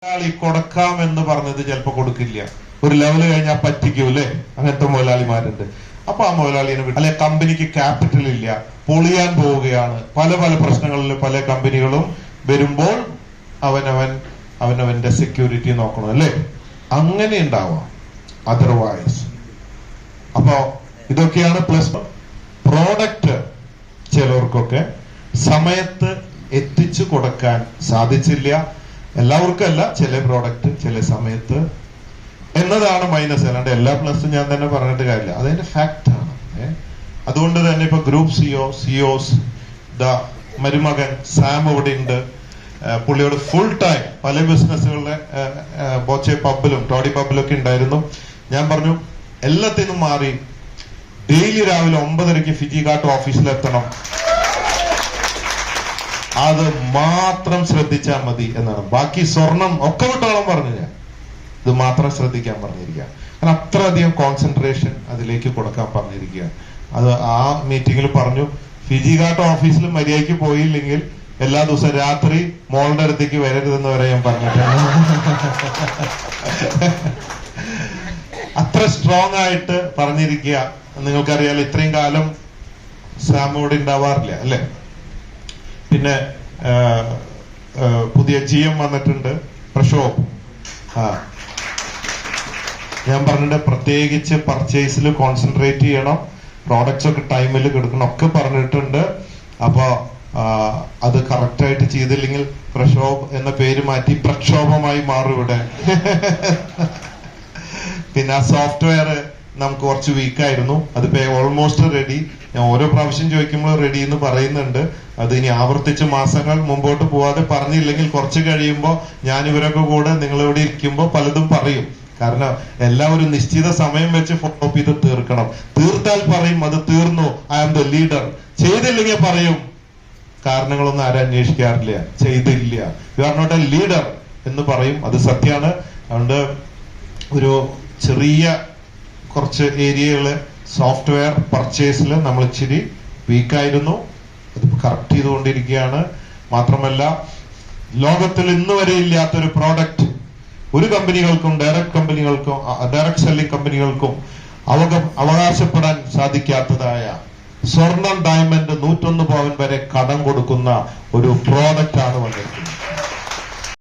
മുതലാളി കൊടുക്കാം എന്ന് പറഞ്ഞത് ചിലപ്പോ കൊടുക്കില്ല, ഒരു ലെവൽ കഴിഞ്ഞാൽ പറ്റിക്കൂല്ലേ, അങ്ങനത്തെ മുതലാളിമാരുണ്ട്. അപ്പൊ ആ മുതലാളിനെ അല്ലെ കമ്പനിക്ക് ക്യാപിറ്റൽ ഇല്ല, പൊളിയാൻ പോവുകയാണ്, പല പല പ്രശ്നങ്ങളിൽ പല കമ്പനികളും വരുമ്പോൾ അവനവന്റെ സെക്യൂരിറ്റി നോക്കണം അല്ലേ, അങ്ങനെ ഉണ്ടാവാം. അതർവൈസ് അപ്പോ ഇതൊക്കെയാണ് പ്ലസ്. പ്രോഡക്റ്റ് ചിലർക്കൊക്കെ സമയത്ത് എത്തിച്ചു കൊടുക്കാൻ സാധിച്ചില്ല, എല്ലാവർക്കും അല്ല, ചില പ്രോഡക്റ്റ് ചില സമയത്ത് എന്നതാണ് മൈനസ്. അല്ലാണ്ട് എല്ലാ പ്ലസും ഞാൻ തന്നെ പറഞ്ഞിട്ട് കാര്യമില്ല, അതിന്റെ ഫാക്ട് ആണ്. അതുകൊണ്ട് തന്നെ ഇപ്പൊ ഗ്രൂപ്പ് സിഒസ് മരുമകൻ സാം ഇവിടെ ഉണ്ട്. പുള്ളിയോട് ഫുൾ ടൈം പല ബിസിനസ്സുകളുടെ ബോച്ചെ പബ്ബിലും ടോഡി പബ്ബിലും ഒക്കെ ഉണ്ടായിരുന്നു. ഞാൻ പറഞ്ഞു എല്ലാത്തിനും മാറി ഡെയിലി രാവിലെ 9:30 ഫിജി ഘാട്ട് ഓഫീസിലെത്തണം, അത് മാത്രം ശ്രദ്ധിച്ചാൽ മതി എന്നാണ്. ബാക്കി സ്വർണം ഒക്കെ വിട്ടോളം പറഞ്ഞു, ഞാൻ ഇത് മാത്രം ശ്രദ്ധിക്കാൻ പറഞ്ഞിരിക്കുക. കാരണം അത്രയധികം കോൺസെൻട്രേഷൻ അതിലേക്ക് കൊടുക്കാൻ പറഞ്ഞിരിക്കുക. അത് ആ മീറ്റിംഗിൽ പറഞ്ഞു, ഫിജി ഘാട്ട് ഓഫീസിൽ മര്യാദയ്ക്ക് പോയില്ലെങ്കിൽ എല്ലാ ദിവസവും രാത്രി മോളുടെ അടുത്തേക്ക് വരരുതെന്ന് വരെ ഞാൻ പറഞ്ഞിട്ടാണ്. അത്ര സ്ട്രോങ് ആയിട്ട് പറഞ്ഞിരിക്കുക. നിങ്ങൾക്കറിയാലോ, ഇത്രയും കാലം സാമോട് ഉണ്ടാവാറില്ല അല്ലെ. പിന്നെ പുതിയ GM വന്നിട്ടുണ്ട്, പ്രക്ഷോഭ്. ഞാൻ പറഞ്ഞിട്ട് പ്രത്യേകിച്ച് പർച്ചേസിൽ കോൺസെൻട്രേറ്റ് ചെയ്യണം, പ്രോഡക്ട്സ് ഒക്കെ ടൈമിൽ കൊടുക്കണം ഒക്കെ പറഞ്ഞിട്ടുണ്ട്. അപ്പൊ അത് കറക്റ്റായിട്ട് ചെയ്തില്ലെങ്കിൽ പ്രക്ഷോഭ് എന്ന പേര് മാറ്റി പ്രക്ഷോഭമായി മാറും ഇവിടെ. പിന്നെ ആ സോഫ്റ്റ്വെയർ നമുക്ക് കുറച്ച് വീക്കായിരുന്നു, അത് ഓൾമോസ്റ്റ് റെഡി. ഞാൻ ഓരോ പ്രാവശ്യം ചോദിക്കുമ്പോൾ റെഡി എന്ന് പറയുന്നുണ്ട്. അത് ഇനി ആവർത്തിച്ച് മാസങ്ങൾ മുമ്പോട്ട് പോവാതെ പറഞ്ഞില്ലെങ്കിൽ കുറച്ച് കഴിയുമ്പോൾ ഞാൻ ഇവരൊക്കെ കൂടെ നിങ്ങളിവിടെ ഇരിക്കുമ്പോൾ പലതും പറയും. കാരണം എല്ലാവരും നിശ്ചിത സമയം വെച്ച് ഫോളോ ചെയ്ത് തീർക്കണം. തീർത്താൽ പറയും അത് തീർന്നു, ഐ ആം ദ ലീഡർ. ചെയ്തില്ലെങ്കിൽ പറയും കാരണങ്ങളൊന്നും ആരും അന്വേഷിക്കാറില്ല, ചെയ്തില്ല, you are not a leader എന്ന് പറയും. അത് സത്യമാണ്. അതുകൊണ്ട് ഒരു ചെറിയ കുറച്ച് ഏരിയകള് സോഫ്റ്റ്വെയർ പർച്ചേസിൽ നമ്മൾ ഇച്ചിരി വീക്കായിരുന്നു, അത് കറക്റ്റ് ചെയ്തുകൊണ്ടിരിക്കുകയാണ്. മാത്രമല്ല, ലോകത്തിൽ ഇന്ന് വരെ ഇല്ലാത്തൊരു പ്രോഡക്റ്റ് ഒരു കമ്പനികൾക്കും ഡയറക്ട് സെല്ലിംഗ് കമ്പനികൾക്കും അവകാശപ്പെടാൻ സാധിക്കാത്തതായ സ്വർണം ഡയമണ്ട് 101 പവൻ വരെ കടം കൊടുക്കുന്ന ഒരു പ്രോഡക്റ്റ് ആണ് വന്നിരിക്കുന്നത്.